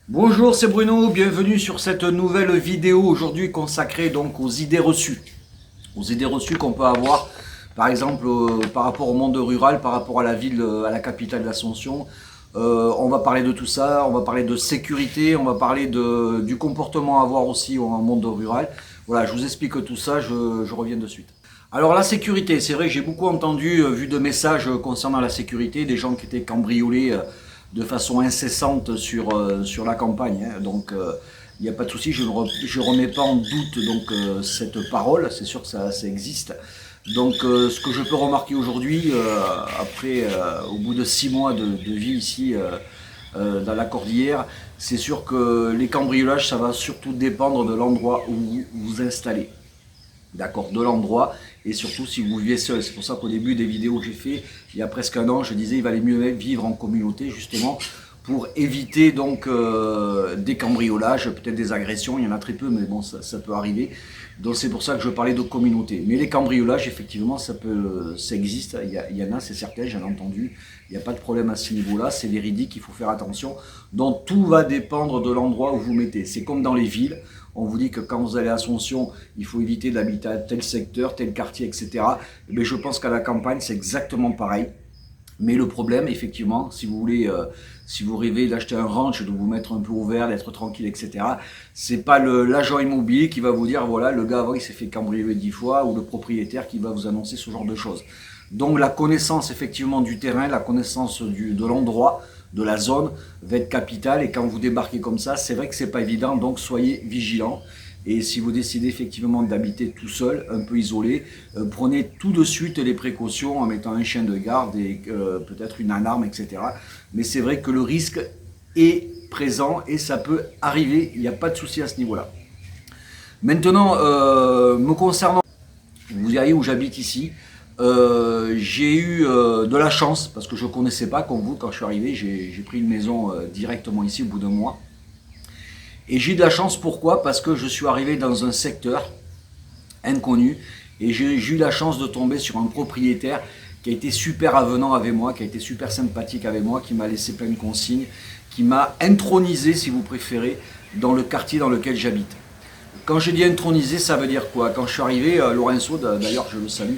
Bonjour, c'est Bruno, bienvenue sur cette nouvelle vidéo aujourd'hui consacrée donc aux idées reçues. Aux idées reçues qu'on peut avoir par exemple par rapport au monde rural, par rapport à la ville, à la capitale d'Ascension. On va parler de tout ça, on va parler de sécurité, on va parler du comportement à avoir aussi en monde rural. Voilà, je vous explique tout ça, je reviens de suite. Alors la sécurité, c'est vrai que j'ai beaucoup entendu, vu de messages concernant la sécurité, des gens qui étaient cambriolés de façon incessante sur la campagne. Donc il n'y a pas de souci, je ne remets pas en doute donc, cette parole, c'est sûr que ça existe. Donc ce que je peux remarquer aujourd'hui, au bout de 6 mois de vie ici dans la Cordillère, c'est sûr que les cambriolages, ça va surtout dépendre de l'endroit où vous vous installez. D'accord, de l'endroit et surtout si vous vivez seul. C'est pour ça qu'au début des vidéos que j'ai fait il y a presque un an, je disais il valait mieux vivre en communauté justement pour éviter donc des cambriolages, peut-être des agressions, il y en a très peu mais bon ça peut arriver. Donc c'est pour ça que je parlais de communauté. Mais les cambriolages effectivement ça existe, il y en a, c'est certain, j'en ai entendu, il n'y a pas de problème à ce niveau-là, c'est véridique, il faut faire attention. Donc tout va dépendre de l'endroit où vous mettez. C'est comme dans les villes. On vous dit que quand vous allez à Ascension, il faut éviter d'habiter à tel secteur, tel quartier, etc. Mais je pense qu'à la campagne, c'est exactement pareil. Mais le problème, effectivement, si vous voulez, si vous rêvez d'acheter un ranch, de vous mettre un peu ouvert, d'être tranquille, etc., c'est pas l'agent immobilier qui va vous dire, voilà, le gars avant il s'est fait cambrioler 10 fois, ou le propriétaire qui va vous annoncer ce genre de choses. Donc la connaissance effectivement du terrain, la connaissance de l'endroit, de la zone va être capitale, et quand vous débarquez comme ça, c'est vrai que c'est pas évident, donc soyez vigilants. Et si vous décidez effectivement d'habiter tout seul, un peu isolé, prenez tout de suite les précautions en mettant un chien de garde et peut-être une alarme, etc. Mais c'est vrai que le risque est présent et ça peut arriver, il n'y a pas de souci à ce niveau-là. Maintenant, me concernant, vous voyez où j'habite ici, j'ai eu de la chance parce que je ne connaissais pas comme vous. Quand je suis arrivé, j'ai pris une maison directement ici au bout d'un mois. Et j'ai eu de la chance, pourquoi? Parce que je suis arrivé dans un secteur inconnu et j'ai eu la chance de tomber sur un propriétaire qui a été super avenant avec moi, qui a été super sympathique avec moi, qui m'a laissé plein de consignes, qui m'a intronisé, si vous préférez, dans le quartier dans lequel j'habite. Quand je dis intronisé, ça veut dire quoi? Quand je suis arrivé, Lorenzo, d'ailleurs je le salue,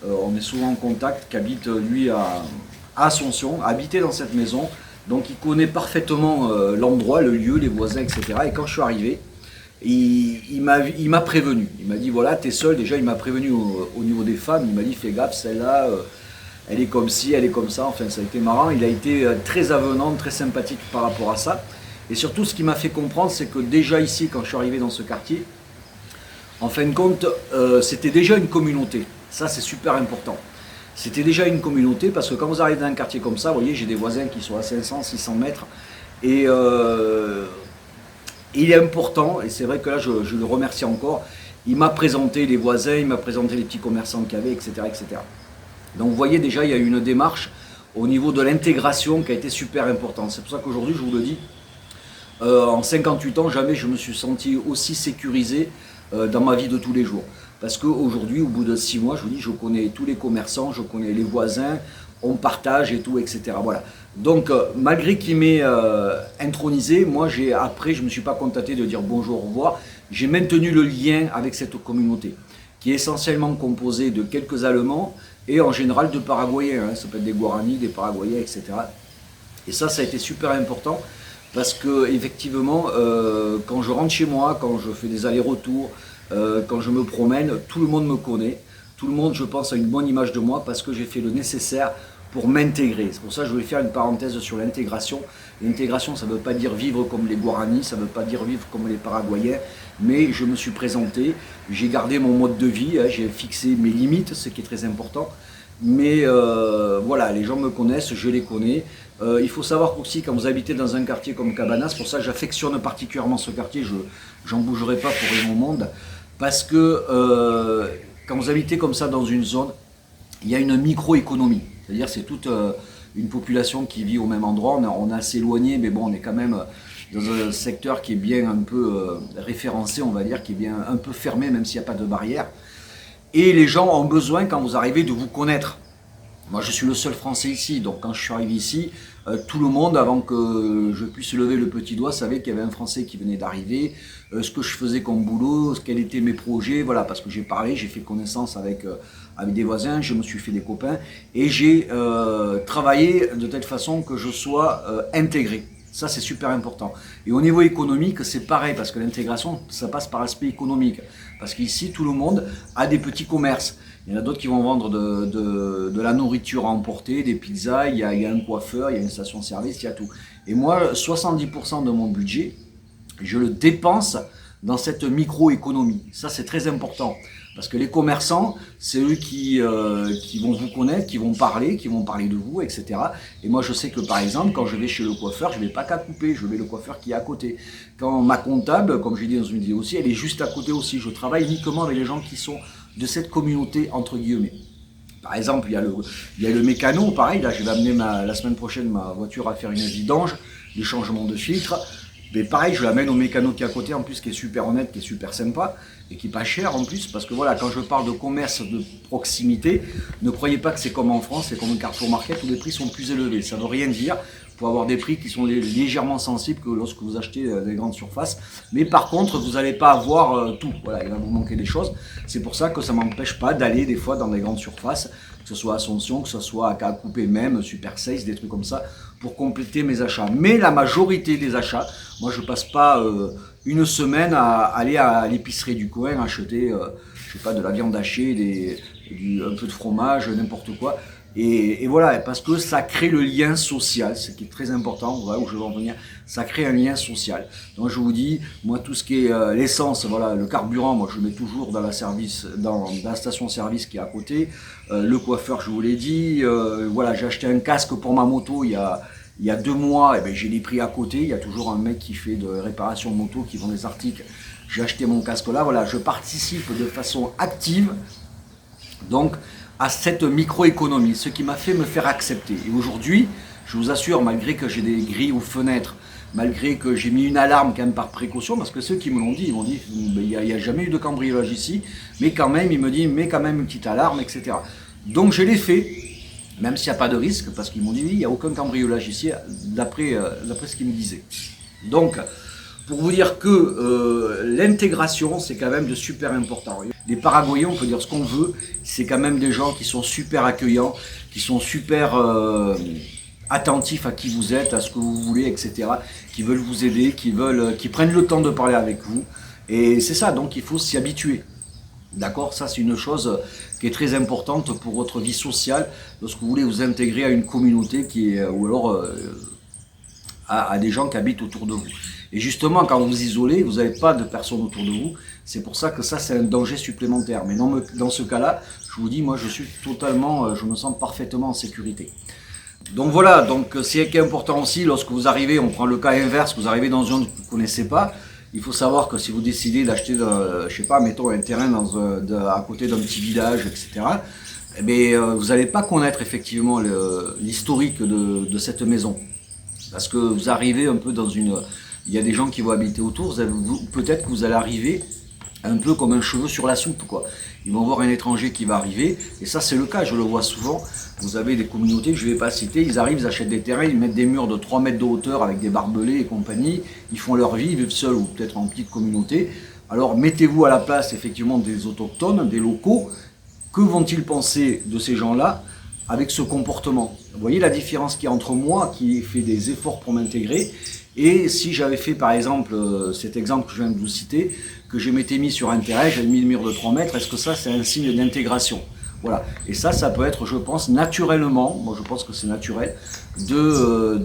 on est souvent en contact, qui habite lui à Ascension, habité dans cette maison. Donc il connaît parfaitement l'endroit, le lieu, les voisins, etc. Et quand je suis arrivé, il m'a prévenu. Il m'a dit voilà, t'es seul. Déjà, il m'a prévenu au niveau des femmes. Il m'a dit fais gaffe, celle-là, elle est comme ci, elle est comme ça. Enfin, ça a été marrant. Il a été très avenant, très sympathique par rapport à ça. Et surtout, ce qui m'a fait comprendre, c'est que déjà ici, quand je suis arrivé dans ce quartier, en fin de compte, c'était déjà une communauté. Ça, c'est super important. C'était déjà une communauté parce que quand vous arrivez dans un quartier comme ça, vous voyez, j'ai des voisins qui sont à 500, 600 mètres. Et il est important, et c'est vrai que là, je le remercie encore, il m'a présenté les voisins, il m'a présenté les petits commerçants qu'il y avait, etc., etc. Donc vous voyez déjà, il y a eu une démarche au niveau de l'intégration qui a été super importante. C'est pour ça qu'aujourd'hui, je vous le dis, en 58 ans, jamais je me suis senti aussi sécurisé dans ma vie de tous les jours. Parce qu'aujourd'hui, au bout de 6 mois, je vous dis, je connais tous les commerçants, je connais les voisins, on partage et tout, etc. Voilà. Donc, malgré qu'il m'ait intronisé, moi, après, je ne me suis pas contenté de dire bonjour, au revoir. J'ai maintenu le lien avec cette communauté, qui est essentiellement composée de quelques Allemands et en général de Paraguayens. Hein. Ça peut être des Guaranis, des Paraguayens, etc. Et ça a été super important parce que, effectivement, quand je rentre chez moi, quand je fais des allers-retours, quand je me promène, tout le monde me connaît. Tout le monde, je pense, a une bonne image de moi parce que j'ai fait le nécessaire pour m'intégrer. C'est pour ça que je voulais faire une parenthèse sur l'intégration. L'intégration, ça ne veut pas dire vivre comme les Guaranis, ça ne veut pas dire vivre comme les Paraguayens, mais je me suis présenté, j'ai gardé mon mode de vie, hein, j'ai fixé mes limites, ce qui est très important. Mais voilà, les gens me connaissent, je les connais. Il faut savoir aussi, quand vous habitez dans un quartier comme Cabanas, pour ça que j'affectionne particulièrement ce quartier, je n'en bougerai pas pour rien au monde, parce que quand vous habitez comme ça dans une zone, il y a une microéconomie. C'est-à-dire c'est toute une population qui vit au même endroit. On est assez éloigné, mais bon, on est quand même dans un secteur qui est bien un peu référencé, on va dire, qui est bien un peu fermé, même s'il n'y a pas de barrière. Et les gens ont besoin, quand vous arrivez, de vous connaître. Moi, je suis le seul Français ici, donc quand je suis arrivé ici, tout le monde, avant que je puisse lever le petit doigt, savait qu'il y avait un Français qui venait d'arriver, ce que je faisais comme boulot, quels étaient mes projets, voilà, parce que j'ai parlé, j'ai fait connaissance avec des voisins, je me suis fait des copains, et j'ai travaillé de telle façon que je sois intégré. Ça, c'est super important. Et au niveau économique, c'est pareil, parce que l'intégration, ça passe par l'aspect économique. Parce qu'ici, tout le monde a des petits commerces. Il y en a d'autres qui vont vendre de la nourriture à emporter, des pizzas, il y a un coiffeur, il y a une station-service, il y a tout. Et moi, 70% de mon budget, je le dépense dans cette microéconomie. Ça, c'est très important. Parce que les commerçants, c'est eux qui vont vous connaître, qui vont parler de vous, etc. Et moi, je sais que, par exemple, quand je vais chez le coiffeur, je ne vais pas qu'à couper, je vais le coiffeur qui est à côté. Quand ma comptable, comme j'ai dit dans une vidéo aussi, elle est juste à côté aussi. Je travaille uniquement avec les gens qui sont de cette communauté, entre guillemets. Par exemple, il y a le mécano, pareil, là, je vais amener la semaine prochaine ma voiture à faire une vidange, des changements de filtre. Mais pareil, je l'amène au mécano qui est à côté, en plus, qui est super honnête, qui est super sympa, et qui est pas cher en plus, parce que voilà, quand je parle de commerce de proximité, ne croyez pas que c'est comme en France, c'est comme un Carrefour Market où les prix sont plus élevés. Ça ne veut rien dire. Il faut avoir des prix qui sont légèrement sensibles que lorsque vous achetez des grandes surfaces. Mais par contre, vous n'allez pas avoir tout. Voilà, il va vous manquer des choses. C'est pour ça que ça ne m'empêche pas d'aller des fois dans des grandes surfaces, que ce soit Ascension, que ce soit à couper même, Super 6, des trucs comme ça, pour compléter mes achats. Mais la majorité des achats, moi je passe pas une semaine à aller à l'épicerie du coin acheter, je sais pas, de la viande hachée, un peu de fromage, n'importe quoi. Et voilà, parce que ça crée le lien social, ce qui est très important, voilà où je veux en venir, ça crée un lien social. Donc je vous dis, moi tout ce qui est l'essence, voilà, le carburant, moi je mets toujours dans la station-service qui est à côté. Le coiffeur, je vous l'ai dit, voilà, j'ai acheté un casque pour ma moto il y a 2 mois, et ben, j'ai les prix à côté, il y a toujours un mec qui fait de réparation de moto, qui vend des articles. J'ai acheté mon casque là, voilà, je participe de façon active. Donc, à cette microéconomie, ce qui m'a fait me faire accepter. Et aujourd'hui, je vous assure, malgré que j'ai des grilles aux fenêtres, malgré que j'ai mis une alarme quand même par précaution, parce que ceux qui me l'ont dit, ils m'ont dit, il n'y a jamais eu de cambriolage ici, mais quand même, ils me disent, mets quand même une petite alarme, etc. Donc je l'ai fait, même s'il n'y a pas de risque, parce qu'ils m'ont dit, oui, il n'y a aucun cambriolage ici, d'après ce qu'ils me disaient. Donc, pour vous dire que l'intégration, c'est quand même de super important. Les Paraguayens, on peut dire ce qu'on veut, c'est quand même des gens qui sont super accueillants, qui sont super attentifs à qui vous êtes, à ce que vous voulez, etc. Qui veulent vous aider, qui prennent le temps de parler avec vous. Et c'est ça, donc il faut s'y habituer. D'accord, ça c'est une chose qui est très importante pour votre vie sociale, lorsque vous voulez vous intégrer à une communauté ou alors à des gens qui habitent autour de vous. Et justement, quand vous vous isolez, vous n'avez pas de personnes autour de vous. C'est pour ça que ça, c'est un danger supplémentaire. Mais dans ce cas-là, je vous dis, moi, je me sens parfaitement en sécurité. Donc voilà, donc c'est important aussi, lorsque vous arrivez, on prend le cas inverse, vous arrivez dans une zone que vous ne connaissez pas, il faut savoir que si vous décidez d'acheter, je sais pas, mettons un terrain à côté d'un petit village, etc., eh bien, vous n'allez pas connaître effectivement l'historique de cette maison. Parce que vous arrivez un peu il y a des gens qui vont habiter autour, peut-être que vous allez arriver un peu comme un cheveu sur la soupe, quoi. Ils vont voir un étranger qui va arriver, et ça c'est le cas, je le vois souvent. Vous avez des communautés que je ne vais pas citer, ils arrivent, ils achètent des terrains, ils mettent des murs de 3 mètres de hauteur avec des barbelés et compagnie, ils font leur vie, ils vivent seuls ou peut-être en petite communauté. Alors mettez-vous à la place effectivement des autochtones, des locaux, que vont-ils penser de ces gens-là avec ce comportement? Vous voyez la différence qu'il y a entre moi qui fait des efforts pour m'intégrer et si j'avais fait par exemple cet exemple que je viens de vous citer, que je m'étais mis sur un terrain, j'avais mis le mur de 3 mètres, est-ce que ça c'est un signe d'intégration? Voilà, et ça peut être, je pense, naturellement, moi je pense que c'est naturel,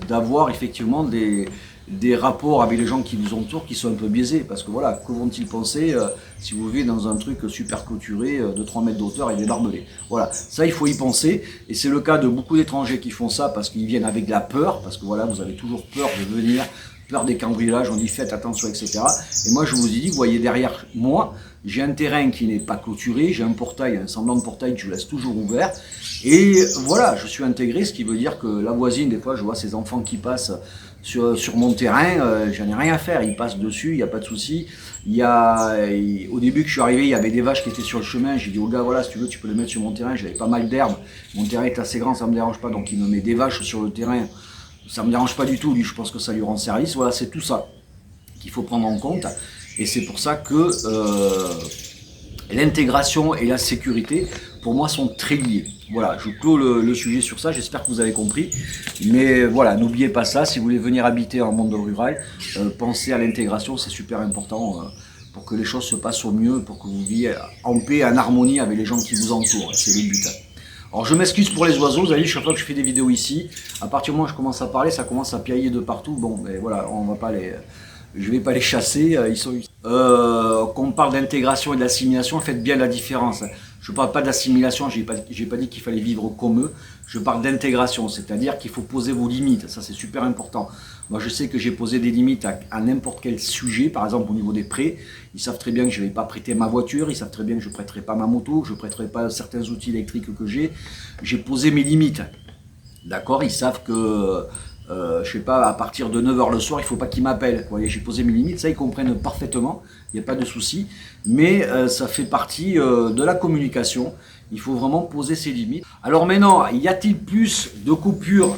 d'avoir effectivement des rapports avec les gens qui vous entourent qui sont un peu biaisés, parce que voilà, que vont-ils penser si vous vivez dans un truc super clôturé de 3 mètres de hauteur et des barbelés? Voilà, ça il faut y penser, et c'est le cas de beaucoup d'étrangers qui font ça parce qu'ils viennent avec de la peur, parce que voilà, vous avez toujours peur de venir, peur des cambriolages, on dit faites attention, etc. Et moi je vous ai dit, vous voyez derrière moi, j'ai un terrain qui n'est pas clôturé, j'ai un portail, un semblant de portail que je laisse toujours ouvert, et voilà, je suis intégré, ce qui veut dire que la voisine, des fois je vois ses enfants qui passent sur mon terrain, j'en ai rien à faire, il passe dessus, il n'y a pas de souci. Au début que je suis arrivé, il y avait des vaches qui étaient sur le chemin, j'ai dit au gars, voilà, si tu veux, tu peux les mettre sur mon terrain, j'avais pas mal d'herbe, mon terrain est assez grand, ça me dérange pas, donc il me met des vaches sur le terrain, ça me dérange pas du tout, lui, je pense que ça lui rend service, voilà, c'est tout ça qu'il faut prendre en compte, et c'est pour ça que l'intégration et la sécurité, pour moi, sont très liés. Voilà, je clôt le sujet sur ça, j'espère que vous avez compris. Mais voilà, n'oubliez pas ça, si vous voulez venir habiter en monde rural, pensez à l'intégration, c'est super important pour que les choses se passent au mieux, pour que vous viviez en paix, en harmonie avec les gens qui vous entourent, c'est le but. Alors je m'excuse pour les oiseaux, vous avez vu, chaque fois que je fais des vidéos ici, à partir du moment où je commence à parler, ça commence à piailler de partout. Bon, mais voilà, on va pas je vais pas les chasser, ils sont... Quand on parle d'intégration et d'assimilation, faites bien la différence. Je ne parle pas d'assimilation, j'ai pas dit qu'il fallait vivre comme eux, je parle d'intégration, c'est-à-dire qu'il faut poser vos limites, ça c'est super important. Moi je sais que j'ai posé des limites à n'importe quel sujet, par exemple au niveau des prêts, ils savent très bien que je ne vais pas prêter ma voiture, ils savent très bien que je ne prêterai pas ma moto, que je ne prêterai pas certains outils électriques que j'ai posé mes limites. D'accord, ils savent que... je sais pas, à partir de 9 h le soir, il faut pas qu'ils m'appellent. Vous voyez, j'ai posé mes limites, ça ils comprennent parfaitement, il n'y a pas de souci. Mais ça fait partie de la communication, il faut vraiment poser ses limites. Alors maintenant, y a-t-il plus de coupures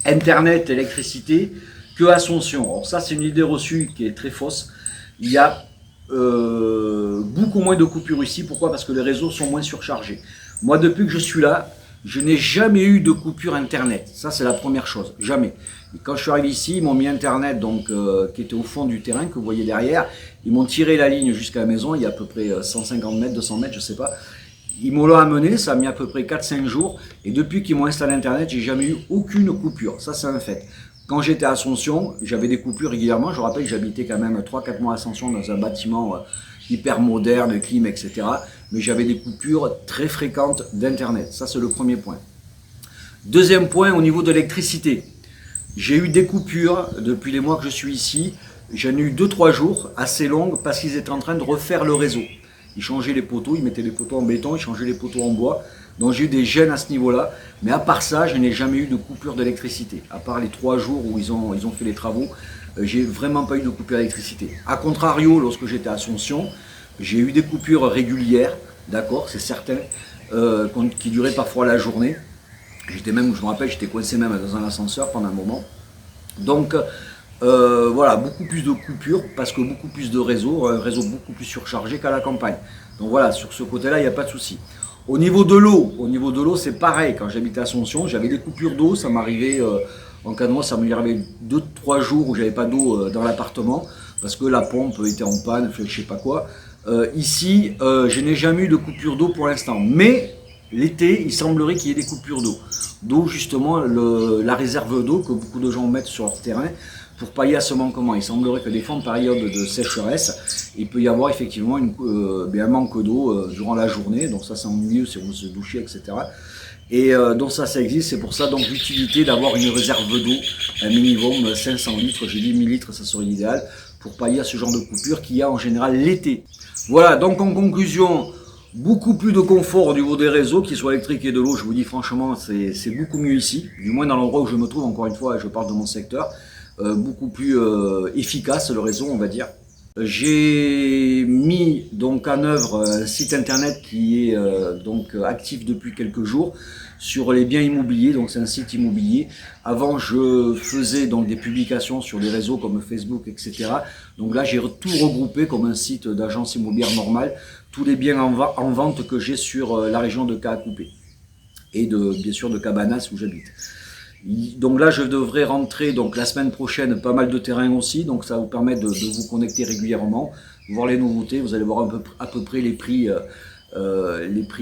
Internet, électricité que Ascension? Alors ça, c'est une idée reçue qui est très fausse. Il y a beaucoup moins de coupures ici. Pourquoi? Parce que les réseaux sont moins surchargés. Moi, depuis que je suis là, je n'ai jamais eu de coupure Internet. Ça, c'est la première chose. Jamais. Et quand je suis arrivé ici, ils m'ont mis Internet donc, qui était au fond du terrain, que vous voyez derrière. Ils m'ont tiré la ligne jusqu'à la maison. Il y a à peu près 150 mètres, 200 mètres, je ne sais pas. Ils m'ont amené, ça a mis à peu près 4-5 jours. Et depuis qu'ils m'ont installé Internet, j'ai jamais eu aucune coupure. Ça, c'est un fait. Quand j'étais à Ascension, j'avais des coupures régulièrement. Je rappelle que j'habitais quand même 3-4 mois à Ascension dans un bâtiment hyper moderne, clim, etc. Mais j'avais des coupures très fréquentes d'Internet. Ça, c'est le premier point. Deuxième point, au niveau de l'électricité. J'ai eu des coupures depuis les mois que je suis ici. J'en ai eu 2-3 jours assez longues parce qu'ils étaient en train de refaire le réseau. Ils changeaient les poteaux, ils mettaient les poteaux en béton, ils changeaient les poteaux en bois. Donc j'ai eu des gênes à ce niveau-là. Mais à part ça, je n'ai jamais eu de coupure d'électricité. À part les 3 jours où ils ont fait les travaux, j'ai vraiment pas eu de coupure d'électricité. A contrario, lorsque j'étais à Ascension, j'ai eu des coupures régulières, d'accord, c'est certain, qui duraient parfois la journée. J'étais même, je me rappelle, j'étais coincé même dans un ascenseur pendant un moment. Donc voilà, beaucoup plus de coupures parce que beaucoup plus de réseaux, un réseau beaucoup plus surchargé qu'à la campagne. Donc voilà, sur ce côté-là, il n'y a pas de souci. Au niveau de l'eau, c'est pareil. Quand j'habitais à Ascension, j'avais des coupures d'eau, ça m'arrivait en cas de mois, ça m'arrivait 2-3 jours où j'avais pas d'eau dans l'appartement parce que la pompe était en panne, je sais pas quoi. Ici, je n'ai jamais eu de coupure d'eau pour l'instant, mais l'été, il semblerait qu'il y ait des coupures d'eau. D'où justement la réserve d'eau que beaucoup de gens mettent sur leur terrain pour pallier à ce manquement. Il semblerait que des fois en période de sécheresse, il peut y avoir effectivement un manque d'eau durant la journée, donc ça c'est ennuyeux si vous se douchez, etc. Et donc ça existe, c'est pour ça donc l'utilité d'avoir une réserve d'eau, un minimum 500 litres, j'ai dit 1000 litres, ça serait l'idéal, pour pallier à ce genre de coupure qu'il y a en général l'été. Voilà, donc en conclusion, beaucoup plus de confort au niveau des réseaux, qu'ils soient électriques et de l'eau, je vous dis franchement, c'est beaucoup mieux ici, du moins dans l'endroit où je me trouve, encore une fois, je parle de mon secteur, beaucoup plus efficace le réseau, on va dire. J'ai mis donc en œuvre un site internet qui est donc actif depuis quelques jours sur les biens immobiliers, donc c'est un site immobilier. Avant je faisais donc des publications sur des réseaux comme Facebook, etc. Donc là j'ai tout regroupé comme un site d'agence immobilière normale, tous les biens en vente que j'ai sur la région de Caacupé et bien sûr de Cabanas où j'habite. Donc là, je devrais rentrer donc la semaine prochaine pas mal de terrain aussi, donc ça va vous permettre de vous connecter régulièrement, voir les nouveautés, vous allez voir à peu près les prix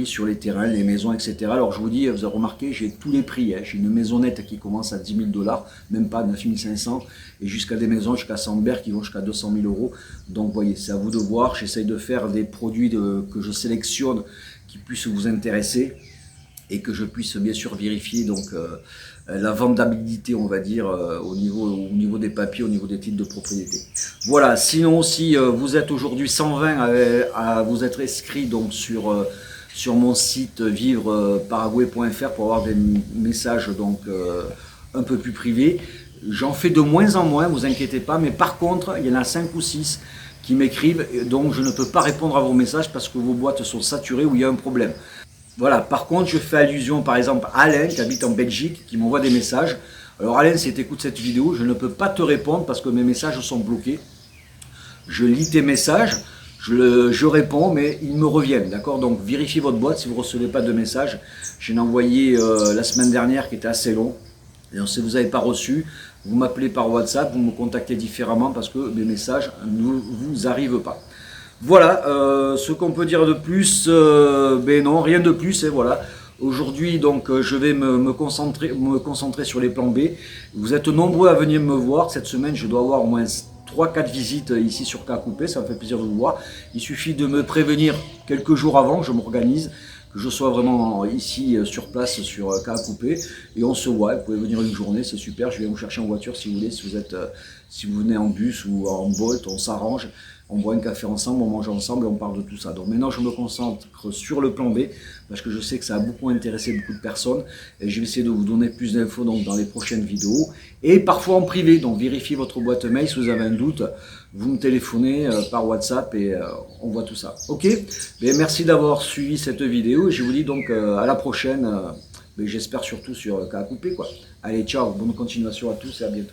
sur les terrains, les maisons, etc. Alors je vous dis, vous avez remarqué, j'ai tous les prix, hein. J'ai une maisonnette qui commence à 10 000 $, même pas 9 500, et jusqu'à des maisons jusqu'à Sandberg qui vont jusqu'à 200 000 €. Donc vous voyez, c'est à vous de voir, j'essaye de faire des produits que je sélectionne qui puissent vous intéresser, et que je puisse bien sûr vérifier donc la vendabilité, on va dire, au niveau des papiers, au niveau des titres de propriété. Voilà, sinon aussi, vous êtes aujourd'hui 120 à vous être inscrit donc sur mon site vivreparaguay.fr pour avoir des messages donc un peu plus privés. J'en fais de moins en moins, vous inquiétez pas, mais par contre, il y en a 5 ou 6 qui m'écrivent, donc je ne peux pas répondre à vos messages parce que vos boîtes sont saturées ou il y a un problème. Voilà, par contre, je fais allusion par exemple à Alain qui habite en Belgique, qui m'envoie des messages. Alors Alain, si tu écoutes cette vidéo, je ne peux pas te répondre parce que mes messages sont bloqués. Je lis tes messages, je réponds, mais ils me reviennent, d'accord? Donc vérifiez votre boîte si vous ne recevez pas de message. J'en ai envoyé la semaine dernière qui était assez long. Et si vous n'avez pas reçu, vous m'appelez par WhatsApp, vous me contactez différemment parce que mes messages ne vous arrivent pas. Voilà, ce qu'on peut dire de plus, ben non, rien de plus, et voilà. Aujourd'hui, donc, je vais me concentrer sur les plans B. Vous êtes nombreux à venir me voir. Cette semaine, je dois avoir au moins 3-4 visites ici sur Cas Coupé, ça me fait plaisir de vous voir. Il suffit de me prévenir quelques jours avant, je m'organise, que je sois vraiment ici sur place sur Cas Coupé, et on se voit. Vous pouvez venir une journée, c'est super. Je viens vous chercher en voiture si vous voulez, si vous venez en bus ou en Bolt, on s'arrange. On boit un café ensemble, on mange ensemble et on parle de tout ça. Donc maintenant, je me concentre sur le plan B parce que je sais que ça a beaucoup intéressé beaucoup de personnes et je vais essayer de vous donner plus d'infos dans les prochaines vidéos et parfois en privé. Donc vérifiez votre boîte mail si vous avez un doute. Vous me téléphonez par WhatsApp et on voit tout ça. Ok? Mais merci d'avoir suivi cette vidéo et je vous dis donc à la prochaine. Mais j'espère surtout sur Cas Coupé quoi. Allez, ciao, bonne continuation à tous et à bientôt.